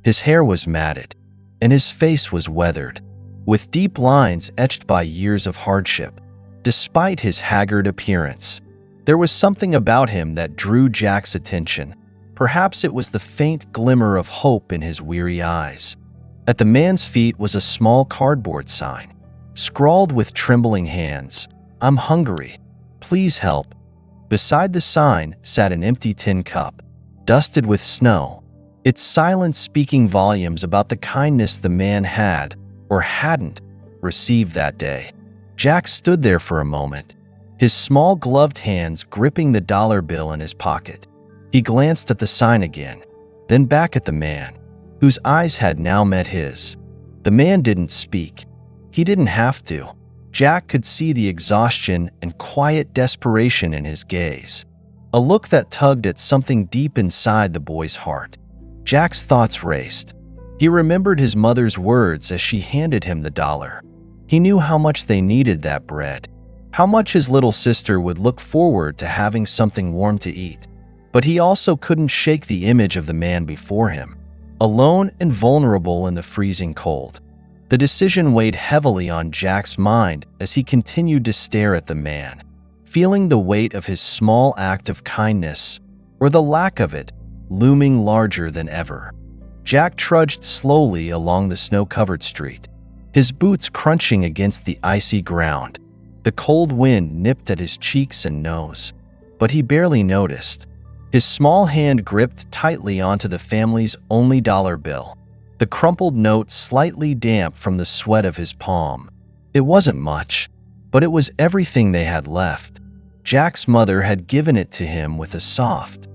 His hair was matted, and his face was weathered, with deep lines etched by years of hardship. Despite his haggard appearance, there was something about him that drew Jack's attention. Perhaps it was the faint glimmer of hope in his weary eyes. At the man's feet was a small cardboard sign, scrawled with trembling hands, "I'm hungry. Please help." Beside the sign sat an empty tin cup, dusted with snow, its silence speaking volumes about the kindness the man had, or hadn't, received that day. Jack stood there for a moment, his small gloved hands gripping the dollar bill in his pocket. He glanced at the sign again, then back at the man, whose eyes had now met his. The man didn't speak. He didn't have to. Jack could see the exhaustion and quiet desperation in his gaze, a look that tugged at something deep inside the boy's heart. Jack's thoughts raced. He remembered his mother's words as she handed him the dollar. He knew how much they needed that bread, how much his little sister would look forward to having something warm to eat. But he also couldn't shake the image of the man before him, alone and vulnerable in the freezing cold. The decision weighed heavily on Jack's mind as he continued to stare at the man, feeling the weight of his small act of kindness, or the lack of it, looming larger than ever. Jack trudged slowly along the snow-covered street, his boots crunching against the icy ground. The cold wind nipped at his cheeks and nose, but he barely noticed. His small hand gripped tightly onto the family's only dollar bill, the crumpled note slightly damp from the sweat of his palm. It wasn't much, but it was everything they had left. Jack's mother had given it to him with a soft,